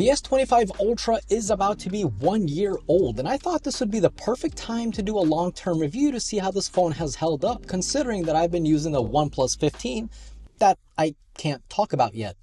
The S25 Ultra is about to be 1 year old, and I thought this would be the perfect time to do a long-term review to see how this phone has held up, considering that I've been using the OnePlus 15 that I can't talk about yet.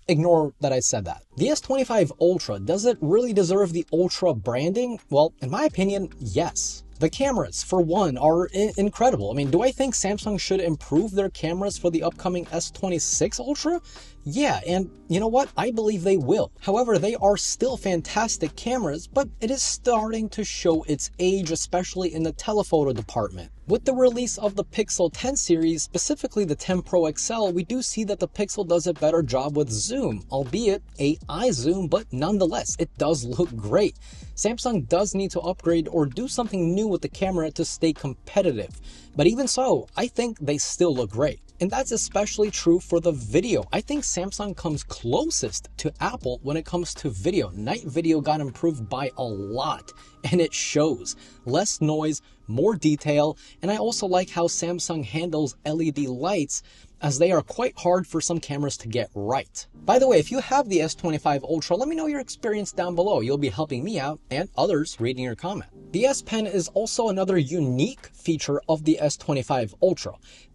Ignore that I said that. The S25 Ultra, does it really deserve the Ultra branding? Well, in my opinion, yes. The cameras, for one, are incredible. I mean, do I think Samsung should improve their cameras for the upcoming S26 Ultra? Yeah, and you know what? I believe they will. However, they are still fantastic cameras, but it is starting to show its age, especially in the telephoto department. With the release of the Pixel 10 series, specifically the 10 Pro XL, we do see that the Pixel does a better job with zoom, albeit AI zoom, but nonetheless, it does look great. Samsung does need to upgrade or do something new with the camera to stay competitive. But even so, I think they still look great. And that's especially true for the video. I think Samsung comes closest to Apple when it comes to video. Night video got improved by a lot, and it shows. Less noise, more detail, and I also like how Samsung handles LED lights, as they are quite hard for some cameras to get right. By the way, if you have the S25 Ultra, let me know your experience down below. You'll be helping me out and others reading your comment. The S Pen is also another unique feature of the S25 Ultra.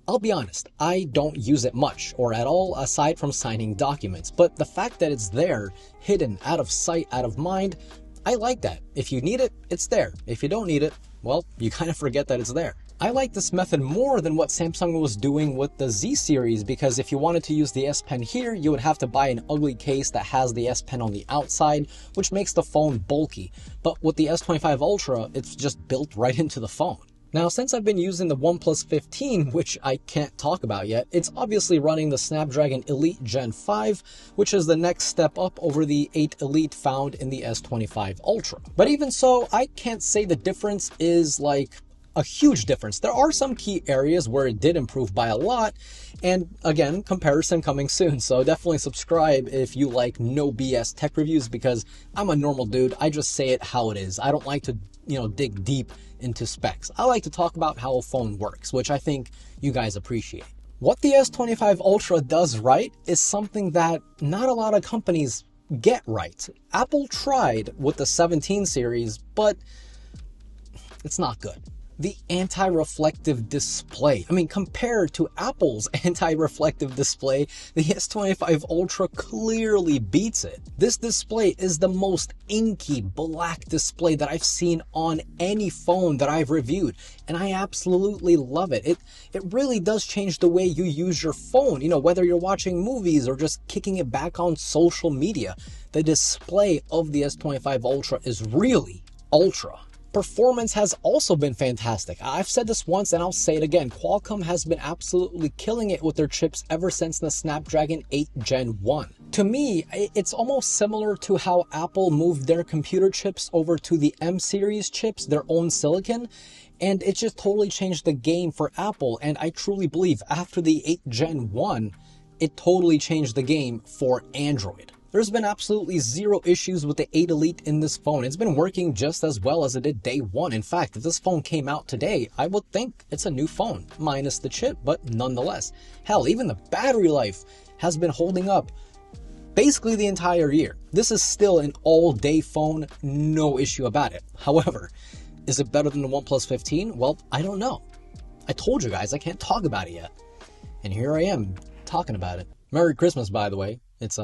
I'll be honest, I don't use it much or at all aside from signing documents, but the fact that it's there, hidden, out of sight, out of mind, I like that. If you need it, it's there. If you don't need it, well, you kind of forget that it's there. I like this method more than what Samsung was doing with the Z series, because if you wanted to use the S Pen here, you would have to buy an ugly case that has the S Pen on the outside, which makes the phone bulky. But with the S25 Ultra, it's just built right into the phone. Now, since I've been using the OnePlus 15, which I can't talk about yet, it's obviously running the Snapdragon Elite Gen 5, which is the next step up over the 8 Elite found in the S25 Ultra. But even so, I can't say the difference is like a huge difference. There are some key areas where it did improve by a lot, and again, comparison coming soon, so definitely subscribe if you like no BS tech reviews, because I'm a normal dude. I just say it how it is. I don't like to, dig deep into specs. I like to talk about how a phone works, which I think you guys appreciate. What the S25 Ultra does right is something that not a lot of companies get right. Apple tried with the 17 series, but it's not good. The anti-reflective display. I mean, compared to Apple's anti-reflective display, the S25 Ultra clearly beats it. This display is the most inky black display that I've seen on any phone that I've reviewed, and I absolutely love it. It really does change the way you use your phone, whether you're watching movies or just kicking it back on social media. The display of the S25 Ultra is really ultra. Performance has also been fantastic. I've said this once and I'll say it again. Qualcomm has been absolutely killing it with their chips ever since the Snapdragon 8 Gen 1. To me, it's almost similar to how Apple moved their computer chips over to the M series chips, their own silicon, and it just totally changed the game for Apple. And I truly believe after the 8 Gen 1, it totally changed the game for Android. There's been absolutely zero issues with the 8 Elite in this phone. It's been working just as well as it did day one. In fact, if this phone came out today, I would think it's a new phone, minus the chip, but nonetheless. Hell, even the battery life has been holding up basically the entire year. This is still an all-day phone, no issue about it. However, is it better than the OnePlus 15? Well, I don't know. I told you guys I can't talk about it yet. And here I am, talking about it. Merry Christmas, by the way. It's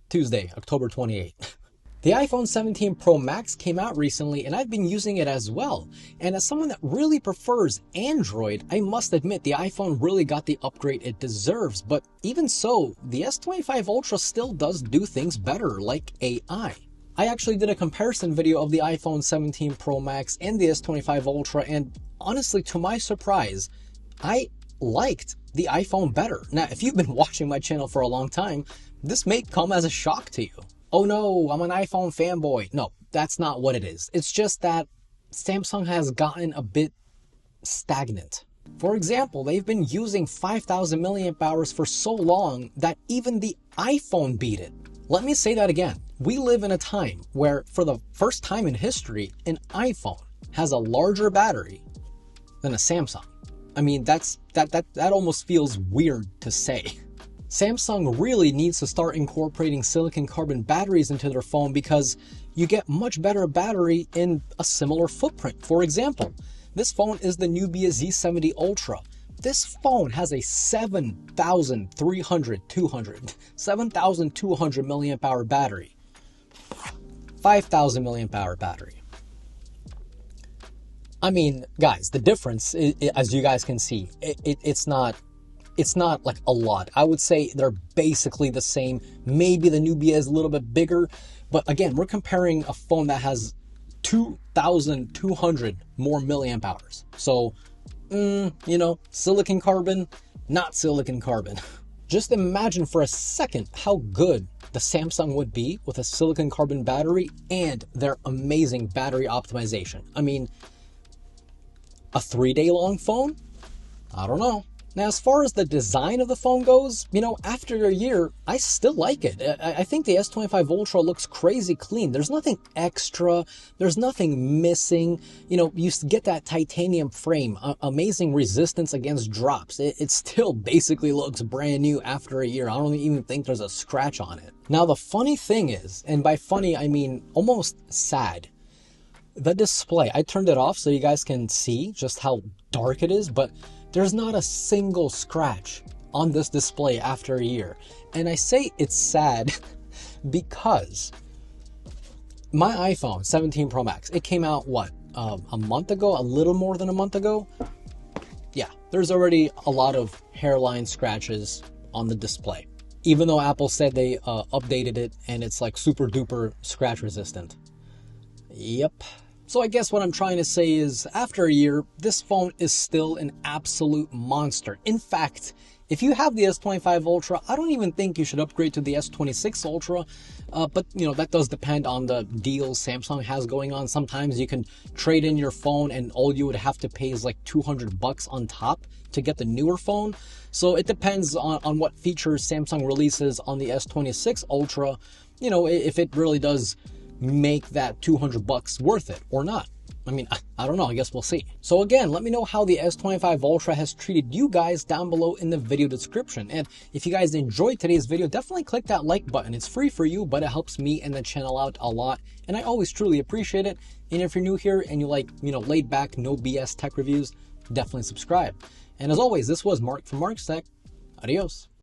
Tuesday, October 28th. The iPhone 17 Pro Max came out recently, and I've been using it as well. And as someone that really prefers Android, I must admit the iPhone really got the upgrade it deserves. But even so, the S25 Ultra still does do things better, like AI. I actually did a comparison video of the iPhone 17 Pro Max and the S25 Ultra, and honestly, to my surprise, I liked the iPhone better. Now, if you've been watching my channel for a long time, this may come as a shock to you. Oh no, I'm an iPhone fanboy. No, that's not what it is. It's just that Samsung has gotten a bit stagnant. For example, they've been using 5,000 milliamp hours for so long that even the iPhone beat it. Let me say that again. We live in a time where, for the first time in history, an iPhone has a larger battery than a Samsung. I mean, that almost feels weird to say. Samsung really needs to start incorporating silicon carbon batteries into their phone because you get much better battery in a similar footprint. For example, this phone is the Nubia Z70 Ultra. This phone has a 7,200 milliamp hour battery, 5,000 milliamp hour battery. I mean, guys, the difference, as you guys can see, it's not like a lot. I would say they're basically the same. Maybe the Nubia is a little bit bigger, but again, we're comparing a phone that has 2,200 more milliamp hours. So, you know, silicon carbon, not silicon carbon. Just imagine for a second how good the Samsung would be with a silicon carbon battery and their amazing battery optimization. I mean, a 3-day long phone? I don't know. Now, as far as the design of the phone goes, you know, after a year, I still like it. I think the S25 Ultra looks crazy clean. There's nothing extra. There's nothing missing. You know, you get that titanium frame, amazing resistance against drops. It still basically looks brand new after a year. I don't even think there's a scratch on it. Now, the funny thing is, and by funny, I mean almost sad, the display, I turned it off so you guys can see just how dark it is, but there's not a single scratch on this display after a year. And I say it's sad because my iPhone 17 Pro Max, it came out, what, a month ago, a little more than a month ago? Yeah, there's already a lot of hairline scratches on the display, even though Apple said they updated it and it's like super duper scratch resistant. Yep. So I guess what I'm trying to say is, after a year, this phone is still an absolute monster. In fact, if you have the S25 Ultra, I don't even think you should upgrade to the S26 Ultra. But, you know, that does depend on the deals Samsung has going on. Sometimes you can trade in your phone and all you would have to pay is like $200 on top to get the newer phone. So it depends on what features Samsung releases on the S26 Ultra, you know, if it really does make that $200 worth it or not. I mean, I don't know. I guess we'll see. So again, let me know how the S25 Ultra has treated you guys down below in the video description. And if you guys enjoyed today's video, definitely click that like button. It's free for you, but it helps me and the channel out a lot. And I always truly appreciate it. And if you're new here and you like, you know, laid back, no BS tech reviews, definitely subscribe. And as always, this was Mark from Mark's Tech. Adios.